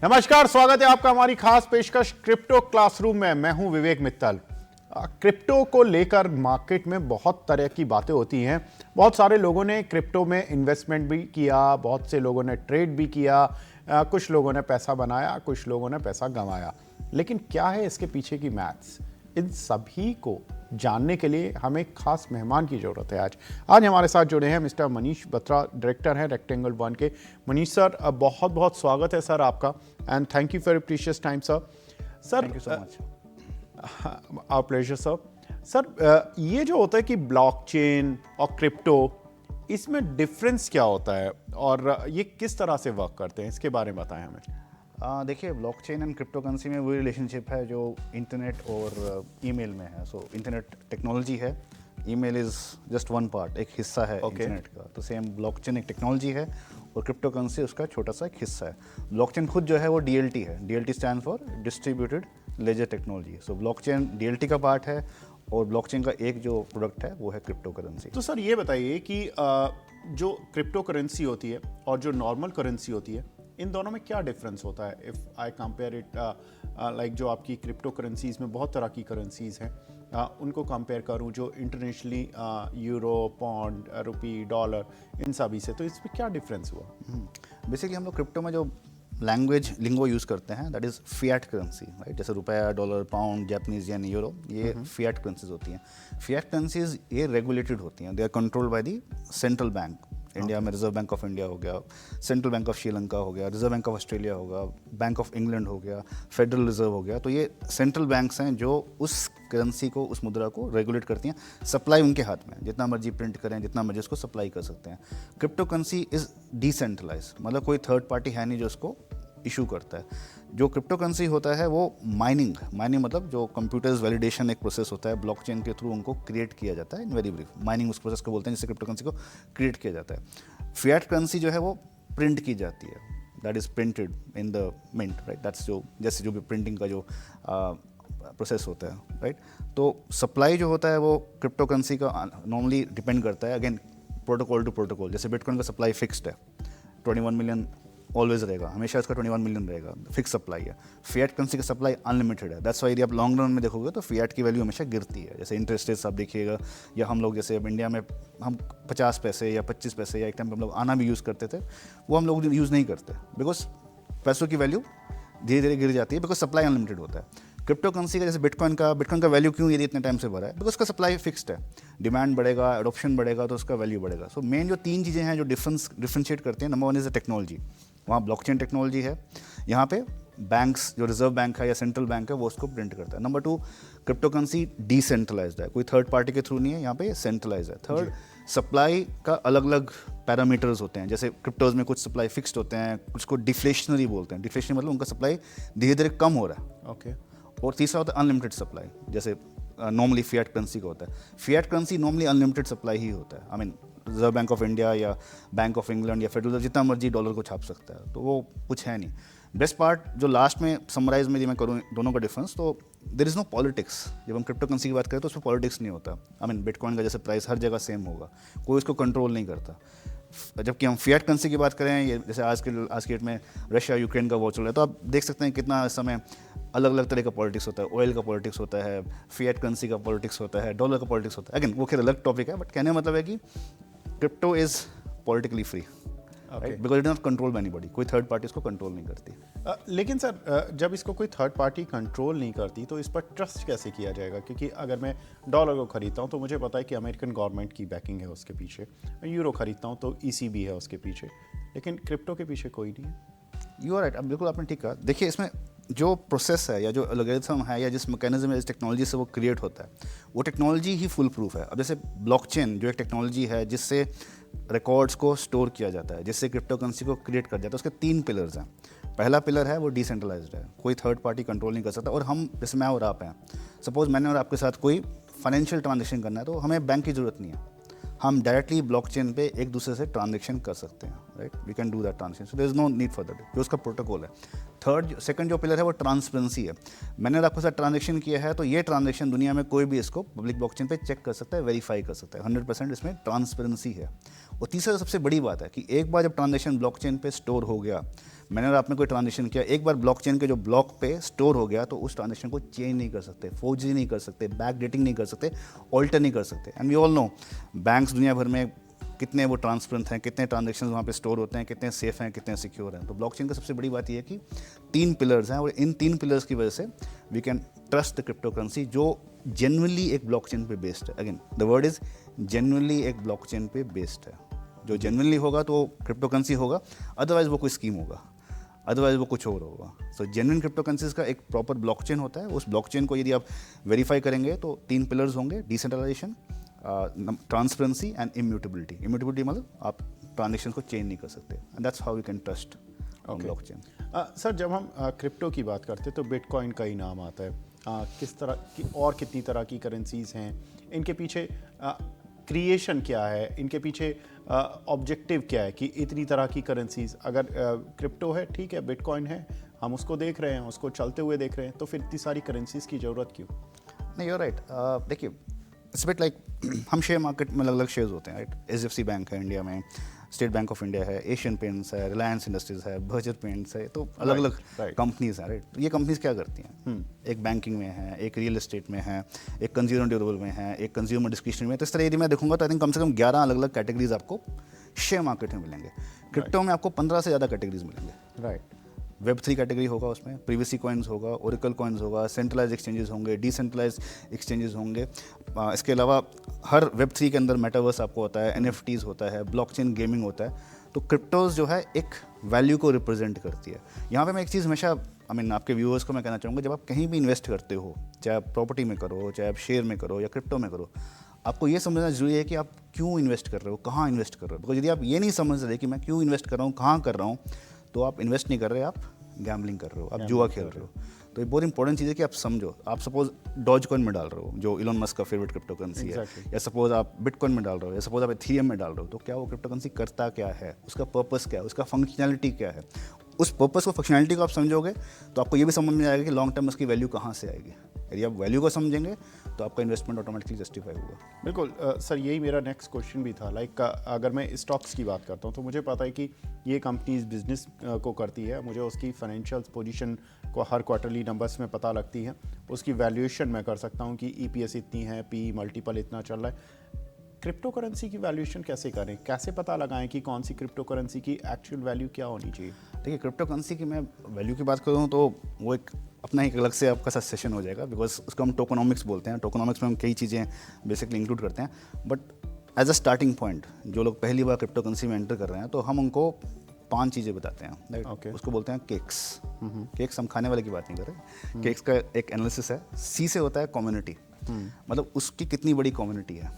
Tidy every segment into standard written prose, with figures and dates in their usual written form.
नमस्कार, स्वागत है आपका हमारी खास पेशकश क्रिप्टो क्लासरूम में। मैं हूं विवेक मित्तल। क्रिप्टो को लेकर मार्केट में बहुत तरह की बातें होती हैं। बहुत सारे लोगों ने क्रिप्टो में इन्वेस्टमेंट भी किया, बहुत से लोगों ने ट्रेड भी किया, कुछ लोगों ने पैसा बनाया, कुछ लोगों ने पैसा गंवाया। लेकिन क्या है इसके पीछे की मैथ्स? इन सभी को जानने के लिए हमें एक खास मेहमान की जरूरत है। आज हमारे साथ जुड़े हैं मिस्टर मनीष बत्रा, डायरेक्टर हैं रेक्टेंगल वन के। मनीष सर, बहुत बहुत स्वागत है सर आपका, and thank you for your precious time sir. Thank you so much. Our pleasure sir. Sir, ये जो होता है कि ब्लॉकचेन और क्रिप्टो, इसमें डिफरेंस क्या होता है और ये किस तरह से वर्क करते हैं, इसके बारे में बताएं हमें। देखिए, ब्लॉकचेन एंड क्रिप्टो करेंसी में वही रिलेशनशिप है जो इंटरनेट और ईमेल में है। सो इंटरनेट टेक्नोलॉजी है, email is just one part, एक हिस्सा है इंटरनेट का। तो सेम ब्लॉकचेन एक टेक्नोलॉजी है और क्रिप्टो करेंसी उसका छोटा सा एक हिस्सा है। ब्लॉकचेन खुद जो है वो DLT है। DLT stand for distributed laser technology. So blockchain DLT का पार्ट है और ब्लॉकचेन का एक जो प्रोडक्ट है वो है क्रिप्टो करेंसी। तो सर ये बताइए कि जो क्रिप्टो करेंसी होती है और जो नॉर्मल करेंसी होती है, इन दोनों में क्या डिफरेंस होता है? If I compare it like जो आपकी क्रिप्टो करेंसीज में बहुत तरह की करेंसीज हैं, उनको कंपेयर करूं जो इंटरनेशनली यूरो, पौंड, रुपी, डॉलर, इन सभी से, तो इसमें क्या डिफरेंस हुआ? बेसिकली हम लोग क्रिप्टो में जो लैंग्वेज लिंगो यूज़ करते हैं that is fiat currency, right. जैसे रुपया, dollar, pound, Japanese yen, euro, ये फिएट करेंसीज होती हैं। फिएट करेंसीज ये रेगुलेटेड होती हैं, they are controlled by the central bank. India में रिजर्व बैंक ऑफ इंडिया हो गया, सेंट्रल बैंक ऑफ श्रीलंका हो गया, रिजर्व बैंक ऑफ ऑस्ट्रेलिया होगा, बैंक ऑफ इंग्लैंड हो गया, फेडरल रिजर्व हो गया। तो ये सेंट्रल बैंक्स हैं जो उस करेंसी को, उस मुद्रा को रेगुलेट करती हैं। सप्लाई उनके हाथ में, जितना मर्जी प्रिंट करें, जितना मर्जी उसको सप्लाई कर सकते हैं। क्रिप्टो करेंसी इज़ डिसेंट्रलाइज, मतलब कोई थर्ड पार्टी है नहीं जो उसको इशू करता है। जो क्रिप्टो करेंसी होता है वो माइनिंग मतलब जो कंप्यूटर्स वैलिडेशन एक प्रोसेस होता है, ब्लॉकचेन के थ्रू उनको क्रिएट किया जाता है। इन वेरी ब्रीफ, माइनिंग उस प्रोसेस को बोलते हैं जिससे क्रिप्टो करेंसी को क्रिएट किया जाता है। फिएट करेंसी जो है वो प्रिंट की जाती है, that is printed in the mint, right. That's जो जैसे जो भी प्रिंटिंग का जो प्रोसेस होता है, राइट। तो सप्लाई जो होता है वो क्रिप्टो करेंसी का नॉर्मली डिपेंड करता है अगेन प्रोटोकॉल टू प्रोटोकॉल। जैसे बिटकॉइन का सप्लाई फिक्स्ड है, 21 मिलियन ऑलवेज रहेगा, हमेशा इसका 21 मिलियन रहेगा, फिक्स सप्लाई है। फिएट करेंसी का सप्लाई अनलिमिटेड है। दैट्स वाई यदि आप लॉन्ग रन में देखोगे तो फिएट की वैल्यू हमेशा गिरती है। जैसे इंटरेस्ट रेट्स आप देखिएगा, या हम लोग जैसे अब इंडिया में हम 50 पैसे या 25 पैसे या एक टाइम पर हम लोग आना भी यूज़ करते थे, वो हम लोग यूज़ नहीं करते बिकॉज पैसों की वैल्यू धीरे धीरे गिर जाती है बिकॉज सप्लाई अनलिमिटेड होता है। क्रिप्टो करेंसी का जैसे बिटकॉइन का वैल्यू क्यों यदि इतने टाइम से बढ़ा है? बिकॉज उसका सप्लाई फिक्स्ड है, डिमांड बढ़ेगा, एडॉप्शन बढ़ेगा तो उसका वैल्यू बढ़ेगा। सो मेन जो तीन चीज़ें हैं जो डिफरेंशिएट करते हैं, number one is the technology, वहाँ ब्लॉकचेन टेक्नोलॉजी है, यहाँ पे बैंक्स जो रिजर्व बैंक है या सेंट्रल बैंक है वो उसको प्रिंट करता है। Number two, crypto currency decentralised है, कोई थर्ड पार्टी के थ्रू नहीं है, यहाँ पे सेंट्रलाइज है। थर्ड, सप्लाई का अलग अलग पैरामीटर्स होते हैं। जैसे क्रिप्टोज में कुछ सप्लाई फिक्स्ड होते हैं, कुछ को डिफ्लेशनरी बोलते हैं। डिफ्लेशनरी मतलब उनका सप्लाई धीरे धीरे कम हो रहा है, ओके। और तीसरा होता है अनलिमिटेड सप्लाई, जैसे नॉर्मली फिएट करेंसी का होता है। Fiat currency normally unlimited supply ही होता है। I mean Reserve bank of India या बैंक ऑफ इंग्लैंड या फेडरल जितना मर्जी डॉलर को छाप सकता है, तो वो कुछ है नहीं। बेस्ट पार्ट जो लास्ट में समराइज में मैं करूँ दोनों का डिफरेंस, तो देयर इज़ नो पॉलिटिक्स। जब हम क्रिप्टो करेंसी की बात करें तो उसमें पॉलिटिक्स नहीं होता। आई मीन बिटकॉइन का जैसे प्राइस हर जगह सेम होगा, कोई उसको कंट्रोल नहीं करता। जबकि हम फिएट करेंसी की बात करें, ये जैसे आज की डेट में रशिया यूक्रेन का वॉर चल रहा है, तो आप देख सकते हैं कितना इस समय अलग अलग तरह का पॉलिटिक्स होता है। ऑयल का पॉलिटिक्स होता है, फिएट करेंसी का पॉलिटिक्स होता है, डॉलर का पॉलिटिक्स होता है। अगेन वो खैर अलग टॉपिक है, बट कहने का मतलब है कि crypto is politically free, because it not control by anybody, कोई थर्ड पार्टी इसको कंट्रोल नहीं करती। लेकिन सर, जब इसको कोई थर्ड पार्टी कंट्रोल नहीं करती तो इस पर ट्रस्ट कैसे किया जाएगा? क्योंकि अगर मैं डॉलर को खरीदता हूँ तो मुझे पता है कि अमेरिकन गवर्नमेंट की बैकिंग है उसके पीछे, मैं यूरो खरीदता हूँ तो ECB है उसके पीछे, लेकिन क्रिप्टो के पीछे कोई नहीं है। यू आर राइट, अब बिल्कुल आपने ठीक कहा। देखिए, इसमें जो प्रोसेस है या जो एल्गोरिथम है या जिस मैकेनिज्म इस टेक्नोलॉजी से वो क्रिएट होता है, वो टेक्नोलॉजी ही फुल प्रूफ है। अब जैसे ब्लॉकचेन जो एक टेक्नोलॉजी है जिससे रिकॉर्ड्स को स्टोर किया जाता है, जिससे क्रिप्टो करेंसी को क्रिएट कर जाता है, उसके 3 पिलर्स हैं। पहला पिलर है वो डिसेंट्रलाइज्ड है, कोई थर्ड पार्टी कंट्रोल नहीं कर सकता। और हम, जैसे मैं और आप हैं, सपोज मैंने और आपके साथ कोई फाइनेंशियल ट्रांजेक्शन करना है तो हमें बैंक की ज़रूरत नहीं है। हम डायरेक्टली ब्लॉकचेन पे एक दूसरे से ट्रांजेक्शन कर सकते हैं, right, we can do that transaction, so there is no need for that, जो उसका प्रोटोकॉल है। सेकंड जो पिलर है वो ट्रांसपेरेंसी है। मैंने अगर आपके साथ ट्रांजेक्शन किया है तो ये ट्रांजेक्शन दुनिया में कोई भी इसको पब्लिक ब्लॉकचेन पे चेक कर सकता है, वेरीफाई कर सकता है, 100% इसमें ट्रांसपेरेंसी है। और तीसरा सबसे बड़ी बात है कि एक बार जब ट्रांजेक्शन ब्लॉकचेन पे स्टोर हो गया, मैंने और आपने कोई ट्रांजेक्शन किया, एक बार ब्लॉकचेन के जो ब्लॉक पे स्टोर हो गया तो उस ट्रांजेक्शन को चेंज नहीं कर सकते, फोर्जरी नहीं कर सकते, बैक डेटिंग नहीं कर सकते, ऑल्टर नहीं कर सकते। And we all know banks दुनिया भर में कितने वो ट्रांसपेरेंट हैं, कितने ट्रांजेक्शन वहाँ पे स्टोर होते हैं, कितने सेफ हैं, कितने सिक्योर हैं। तो ब्लॉकचेन का सबसे बड़ी बात यह है कि 3 पिलर्स हैं और इन 3 पिलर्स की वजह से we can trust the crypto currency जो जेन्युइनली एक ब्लॉकचेन पे बेस्ड है। Again the word is genuinely एक ब्लॉकचेन पे बेस्ड है। जो जेन्युइनली होगा तो क्रिप्टो करेंसी होगा, अदरवाइज वो कोई स्कीम होगा, अदरवाइज वो कुछ और होगा। सो जेन्युइन क्रिप्टो करेंसीज का एक प्रॉपर ब्लॉकचेन होता है। उस ब्लॉकचेन को यदि आप वेरीफाई करेंगे तो 3 पिलर्स होंगे, decentralisation, transparency and immutability. Immutability मतलब आप ट्रांजेक्शन को चेंज नहीं कर सकते, and that's how we can trust blockchain. Sir जब हम क्रिप्टो की बात करते हैं तो बिटकॉइन का ही नाम आता है। किस तरह की और कितनी तरह की करेंसीज हैं, इनके पीछे क्रिएशन क्या है, इनके पीछे ऑब्जेक्टिव क्या है कि इतनी तरह की करेंसीज, अगर क्रिप्टो है ठीक है, बिटकॉइन है, हम उसको देख रहे हैं, उसको चलते हुए देख रहे हैं, तो फिर इतनी सारी करेंसीज की ज़रूरत क्यों? नहीं, यू आर राइट। देखिए इट्स बिट लाइक हम शेयर मार्केट में अलग अलग शेयर्स होते हैं, राइट। एचडीएफसी बैंक है इंडिया में, स्टेट बैंक ऑफ इंडिया है, एशियन पेंट्स है, रिलायंस इंडस्ट्रीज है, बर्जर पेंट्स है, तो अलग अलग कंपनीज हैं, राइट। तो ये कंपनीज क्या करती हैं? एक बैंकिंग में है, एक रियल एस्टेट में है, एक कंज्यूमर ड्यूरेबल में है, एक कंज्यूमर डिस्क्रिप्शनरी में। तो इस तरह यदि मैं देखूंगा तो आई थिंक कम से कम 11 अलग अलग कैटेगरीज आपको शेयर मार्केट में मिलेंगे। क्रिप्टो में आपको 15 से ज़्यादा कैटेगरीज मिलेंगे, राइट। Web3 कैटेगरी होगा, उसमें प्रीवियसी कॉइन्स होगा, ओरेकल कॉइन्स होगा, सेंट्रलाइज एक्सचेंजेस होंगे, डिसेंट्रलाइज एक्सचेंजेस होंगे। इसके अलावा हर Web3 के अंदर मेटावर्स आपको होता है, NFTs होता है, ब्लॉकचेन गेमिंग होता है। तो क्रिप्टोज जो है एक वैल्यू को रिप्रेजेंट करती है। यहाँ पे मैं एक चीज़ हमेशा आपके व्यूअर्स को मैं कहना चाहूँगा, जब आप कहीं भी इन्वेस्ट करते हो, चाहे आप प्रॉपर्टी में करो, चाहे आप शेयर में करो या क्रिप्टो में करो, आपको ये समझना जरूरी है कि आप क्यों इन्वेस्ट कर रहे हो, कहाँ इन्वेस्ट कर रहे हो। बिकॉज यदि आप ये नहीं समझ रहे कि मैं क्यों इन्वेस्ट कर रहा हूँ, कहाँ कर रहा हूँ, तो आप इन्वेस्ट नहीं कर रहे, आप गैम्बलिंग कर रहे हो, आप जुआ खेल रहे हो। तो ये बहुत इंपॉर्टेंट चीज़ है कि आप समझो। आप सपोज डॉज कॉइन में डाल रहे हो, जो इलोन मस्क का फेवरेट क्रिप्टो करेंसी है, या सपोज आप बिटकॉइन में डाल रहे हो, या सपोज आप इथेरियम में डाल रहे हो, तो क्या वो क्रिप्टो करेंसी करता क्या है, उसका पर्पस क्या है, उसका फंक्शनैलिटी क्या है। उस पर्पस को, फंक्शनैलिटी को आप समझोगे तो आपको ये भी समझ में आएगा कि लॉन्ग टर्म उसकी वैल्यू कहाँ से आएगी। यदि आप वैल्यू को समझेंगे तो आपका इन्वेस्टमेंट ऑटोमेटिकली जस्टिफाई होगा। बिल्कुल सर, यही मेरा नेक्स्ट क्वेश्चन भी था। लाइक अगर मैं स्टॉक्स की बात करता हूँ तो मुझे पता है कि ये कंपनीज बिजनेस को करती है, मुझे उसकी फाइनेंशियल पोजीशन को हर क्वार्टरली नंबर्स में पता लगती है, उसकी वैल्यूएशन मैं कर सकता हूँ कि EPS इतनी है, PE मल्टीपल इतना चल रहा है। क्रिप्टो करेंसी की वैल्यूएशन कैसे करें, कैसे पता लगाएं कि कौन सी क्रिप्टो करेंसी की एक्चुअल वैल्यू क्या होनी चाहिए? देखिए, क्रिप्टो करेंसी की मैं वैल्यू की बात करूँ तो वो एक अपना एक अलग से आपका सा सेशन हो जाएगा, बिकॉज उसको हम टोकोनॉमिक्स बोलते हैं। टोकोनॉमिक्स में हम कई चीज़ें बेसिकली इंक्लूड करते हैं, but as a starting point जो लोग पहली बार क्रिप्टो करेंसी में एंटर कर रहे हैं तो हम उनको 5 चीज़ें बताते हैं, राइट। Okay. उसको बोलते हैं केक्स। केक्स हम खाने वाले की बात नहीं कर रहे। केक्स का एक एनालिसिस है। C से होता है कम्युनिटी, मतलब उसकी कितनी बड़ी कम्युनिटी है,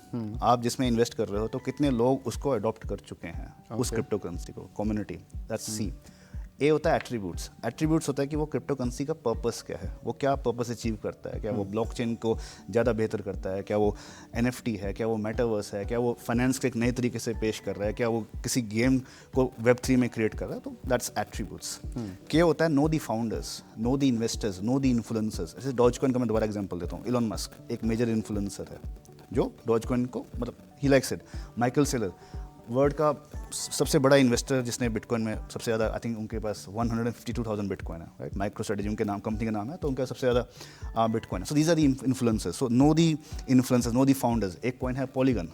आप जिसमें इन्वेस्ट कर रहे हो तो कितने लोग उसको अडॉप्ट कर चुके हैं उस क्रिप्टो करेंसी को, कम्युनिटी, दैट्स C। ए होता है एट्रीब्यूट्स। एट्रीब्यूट्स होता है कि वो क्रिप्टो करेंसी का पर्पस क्या है, वो क्या पर्पस अचीव करता है, क्या वो ब्लॉकचेन को ज़्यादा बेहतर करता है, क्या वो NFT है, क्या वो मेटावर्स है, क्या वो फाइनेंस को एक नए तरीके से पेश कर रहा है, क्या वो किसी गेम को Web3 में क्रिएट कर रहा है, तो दैट्स एट्रीब्यूट्स। के होता है no the founders, know the investors, no the influencers. जैसे डॉजकॉइन का मैं दोबारा एग्जाम्पल देता हूँ। इलॉन मस्क एक मेजर इन्फ्लुएंसर है जो डॉजकॉइन को, मतलब he likes it. Michael Saylor world का सबसे बड़ा इन्वेस्टर जिसने बिटकॉइन में सबसे ज़्यादा, आई थिंक उनके पास 152,000 बिटकॉइन है, राइट। माइक्रो स्ट्रेटेजी उनके नाम, कंपनी का नाम है, तो उनका सबसे ज़्यादा बिटकॉइन है। So these are the influencers. So know the influencers, know the founders. एक कॉइन है Polygon,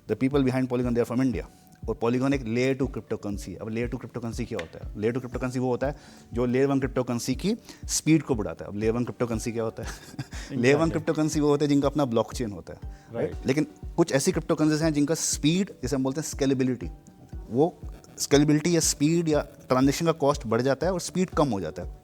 the people behind Polygon they are from India. और पॉलीगॉन एक लेयर 2 क्रिप्टो करेंसी है। अब लेयर 2 क्रिप्टो करेंसी क्या होता है? लेयर 2 क्रिप्टो करेंसी वो होता है जो लेयर 1 क्रिप्टो करेंसी की स्पीड को बढ़ाता है। अब लेयर 1 क्रिप्टो करेंसी क्या होता है? लेयर 1 क्रिप्टो करेंसी वो होता है जिनका अपना ब्लॉकचेन होता है, राइट। लेकिन कुछ ऐसी क्रिप्टो करेंसीज हैं जिनका स्पीड, जैसे हम बोलते हैं स्केलेबिलिटी, वो स्केलेबिलिटी या स्पीड या ट्रांजेक्शन का कॉस्ट बढ़ जाता है और स्पीड कम हो जाता है।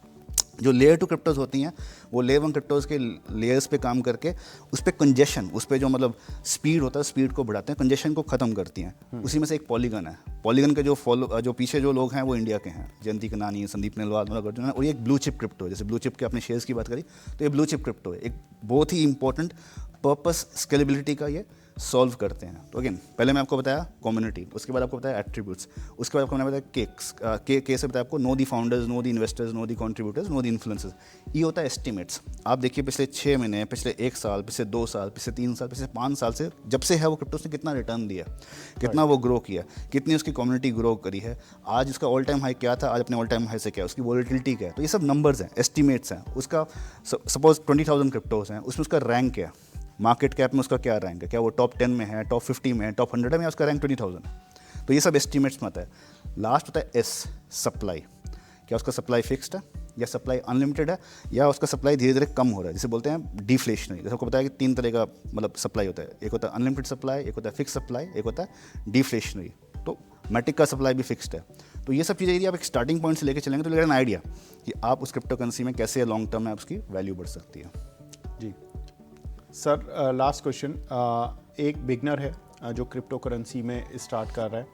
जो लेयर 2 क्रिप्टोज होती हैं वो लेयर 1 क्रिप्टोज के लेयर्स पे काम करके उस पर कंजेशन, उस पर जो मतलब स्पीड होता है, स्पीड को बढ़ाते हैं, कंजेशन को ख़त्म करती हैं। उसी में से एक पॉलीगन है। पॉलीगन के जो पीछे जो लोग हैं वो इंडिया के हैं, जयंती कनानी, संदीप नेलवाल, अर्जुन है। और ये एक ब्लू चिप क्रिप्टो है। जैसे ब्लू चिप के अपने शेयर्स की बात करी तो ये ब्लू चिप क्रिप्टो है। एक बहुत ही इंपॉर्टेंट पर्पस स्केलेबिलिटी का ये सॉल्व करते हैं। तो अगेन पहले मैं आपको बताया कम्युनिटी, उसके बाद आपको बताया एट्रीब्यूट्स, उसके बाद आपको मैंने बताया केक्स, के से बताया आपको no the founders, know the investors, know the contributors, no the influencers. ये होता है एस्टिमेट्स। आप देखिए पिछले 6 महीने, पिछले 1 साल, पिछले 2 साल, पिछले 3 साल, पिछले 5 साल से जब से है वो क्रिप्टो ने कितना रिटर्न दिया, कितना वो ग्रो किया, कितनी उसकी कम्युनिटी ग्रो करी है, आज उसका ऑल टाइम हाई क्या था, आज अपने ऑल टाइम हाई से क्या है, उसकी वॉलिटिलिटी क्या है। तो ये सब नंबर्स हैं, एस्टिमेट्स हैं। उसका सपोज 20,000 क्रिप्टोज हैं, उसमें उसका रैंक क्या है, मार्केट कैप में उसका क्या रैंक है, क्या वो टॉप 10 में है, टॉप 50 में है, टॉप 100 में, या उसका रैंक 20,000 है। तो ये सब एस्टिमेट्स में आता है। लास्ट होता है एस, सप्लाई। क्या उसका सप्लाई फिक्स्ड है, या सप्लाई अनलिमिटेड है, या उसका सप्लाई धीरे धीरे कम हो रहा है, जिसे बोलते हैं डिफ्लेशनरी। जैसे आपको बताया कि 3 तरह का मतलब सप्लाई होता है, एक होता है अनलिमिटेड सप्लाई, एक होता है फिक्स सप्लाई, एक होता है डिफ्लेशनरी। तो मैटिक का सप्लाई भी फिक्स्ड है। तो ये सब चीज़ें यदि आप एक स्टार्टिंग पॉइंट से लेकर चलेंगे तो लेकिन आइडिया कि आप उस क्रिप्टो करेंसी में कैसे लॉन्ग टर्म में उसकी वैल्यू बढ़ सकती है। जी सर, लास्ट क्वेश्चन, एक बिगनर है जो क्रिप्टो करेंसी में स्टार्ट कर रहा है,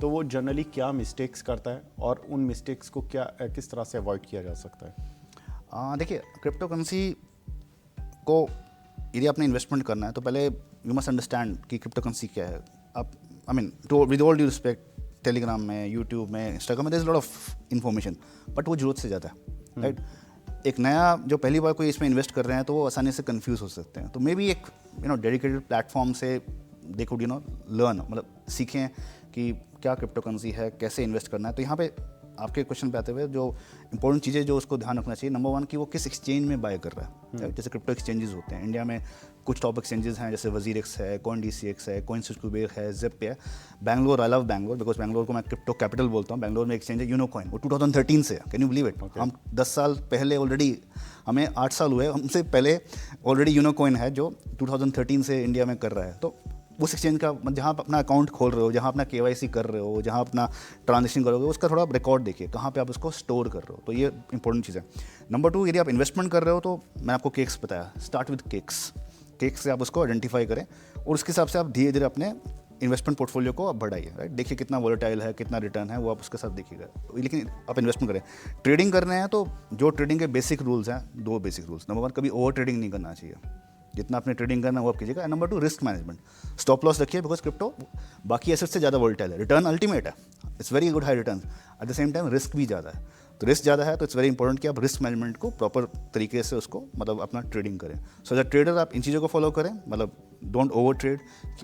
तो वो जनरली क्या मिस्टेक्स करता है और उन मिस्टेक्स को किस तरह से अवॉइड किया जा सकता है? देखिए क्रिप्टो करेंसी को यदि आपने इन्वेस्टमेंट करना है तो पहले यू मस्ट अंडरस्टैंड कि क्रिप्टो करेंसी क्या है। आप I mean to with all due respect, Telegram में, यूट्यूब में, इंस्टाग्राम में there is lot of information, but वो जरूरत से ज़्यादा है, राइट। एक नया जो पहली बार कोई इसमें इन्वेस्ट कर रहे हैं तो वो आसानी से कंफ्यूज हो सकते हैं। तो मे बी एक डेडिकेटेड प्लेटफॉर्म से दे कुड लर्न, मतलब सीखें कि क्या क्रिप्टो करेंसी है, कैसे इन्वेस्ट करना है। तो यहाँ पे आपके क्वेश्चन पे आते हुए जो इंपॉर्टेंट चीज़ें जो उसको ध्यान रखना चाहिए, नंबर 1 कि वो किस एक्सचेंज में बाय कर रहा है। जैसे क्रिप्टो एक्सचेंजेस होते हैं इंडिया में, कुछ टॉप एक्सचेंजेस हैं जैसे वजीरेक्स है, CoinDCX है, CoinSquare है, Zip है। Bangalore, I love Bangalore because Bangalore को मैं क्रिप्टो कैपिटल बोलता हूँ। बैंगलोर में एक्सचेंज है यूनोकॉइन, वो 2013 से है। Can you believe it? हम 10 साल पहले ऑलरेडी, हमें 8 साल हुए, हमसे पहले ऑलरेडी यूनोकॉइन है जो 2013 से इंडिया में कर रहा है। तो उस एक्सचेंज का जहाँ आप अपना अकाउंट खोल रहे हो, जहाँ अपना KYC कर रहे हो, जहाँ अपना ट्रांजेक्शन करोगे, उसका थोड़ा रिकॉर्ड देखिए कहाँ पे आप उसको स्टोर कर रहे हो। तो ये इंपॉर्टेंट चीज़ है। नंबर 2, यदि आप इन्वेस्टमेंट कर रहे हो तो मैं आपको केक्स बताया, स्टार्ट विद केक्स से आप उसको आइडेंटिफाई करें और उसके हिसाब से आप धीरे धीरे अपने इन्वेस्टमेंट पोर्टफोलियो को आप बढ़ाइए, राइट। देखिए कितना वोलेटाइल है, कितना रिटर्न है, वो आप उसके साथ देखिएगा। लेकिन आप इन्वेस्टमेंट करें, ट्रेडिंग कर रहे हैं तो जो ट्रेडिंग के बेसिक रूल्स हैं, 2 बेसिक रूल्स। नंबर 1, कभी ओवर ट्रेडिंग नहीं करना चाहिए, जितना आपने ट्रेडिंग करना है वो आप कीजिएगा। Number 2, risk management, stop loss रखिए बिकॉज क्रिप्टो बाकी एसेट से ज़्यादा वोलेटाइल है। रिटर्न अल्टीमेट है, it's very good high return, at the same time risk भी ज़्यादा है। तो रिस्क ज़्यादा है तो इट्स वेरी इंपॉर्टेंट कि आप रिस्क मैनेजमेंट को प्रॉपर तरीके से उसको मतलब अपना ट्रेडिंग करें। सो एज अ ट्रेडर आप इन चीज़ों को फॉलो करें, मतलब डोंट ओवर ट्रेड,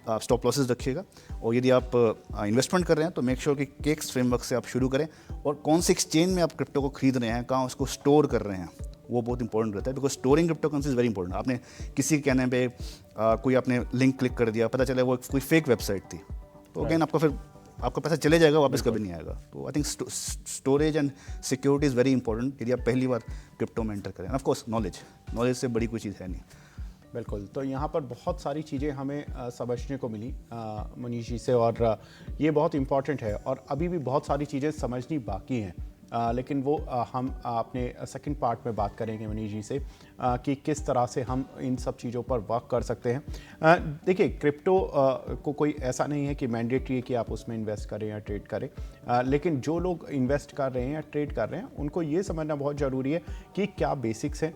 आप स्टॉप लॉसेस रखिएगा। और यदि आप इन्वेस्टमेंट कर रहे हैं तो मेक श्योर कि केक्स फ्रेमवर्क से आप शुरू करें, और कौन से एक्सचेंज में आप क्रिप्टो को खरीद रहे हैं, कहाँ उसको स्टोर कर रहे हैं, वो बहुत इंपॉर्टेंट रहता है because storing crypto currency is very important. आपने किसी के कहने पे कोई आपने लिंक क्लिक कर दिया, पता चला वो कोई फेक वेबसाइट थी, तो अगेन आपका पैसा चले जाएगा, वापस कभी नहीं आएगा। तो I think storage and security is very important यदि आप पहली बार क्रिप्टो में एंटर करें। ऑफ कोर्स नॉलेज से बड़ी कोई चीज़ है नहीं। बिल्कुल, तो यहाँ पर बहुत सारी चीज़ें हमें समझने को मिली मनीष जी से, और ये बहुत इम्पॉर्टेंट है। और अभी भी बहुत सारी चीज़ें समझनी बाकी हैं, लेकिन वो हम अपने सेकंड पार्ट में बात करेंगे मनीष जी से कि किस तरह से हम इन सब चीज़ों पर वर्क कर सकते हैं। देखिए, क्रिप्टो को कोई ऐसा नहीं है कि मैंडेटरी है कि आप उसमें इन्वेस्ट करें या ट्रेड करें, लेकिन जो लोग इन्वेस्ट कर रहे हैं या ट्रेड कर रहे हैं उनको ये समझना बहुत ज़रूरी है कि क्या बेसिक्स हैं,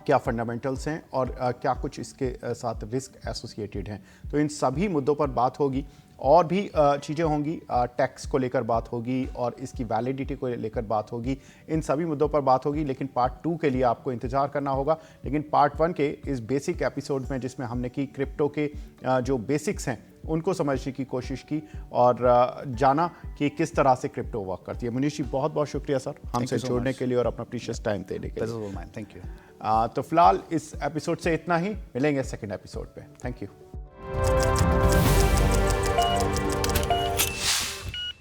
क्या फंडामेंटल्स हैं, और क्या कुछ इसके साथ रिस्क एसोसिएटेड हैं। तो इन सभी मुद्दों पर बात होगी, और भी चीज़ें होंगी, टैक्स को लेकर बात होगी और इसकी वैलिडिटी को लेकर बात होगी। इन सभी मुद्दों पर बात होगी, लेकिन पार्ट 2 के लिए आपको इंतज़ार करना होगा। लेकिन पार्ट 1 के इस बेसिक एपिसोड में, जिसमें हमने की क्रिप्टो के जो बेसिक्स हैं उनको समझने की कोशिश की और जाना कि किस तरह से क्रिप्टो वर्क करती है। मनीष जी, बहुत बहुत शुक्रिया सर हमसे जुड़ने के लिए और अपना प्रीशियस टाइम देने के लिए। Thank you. तो फिलहाल इस एपिसोड से इतना ही, मिलेंगे सेकंड एपिसोड पे। Thank you.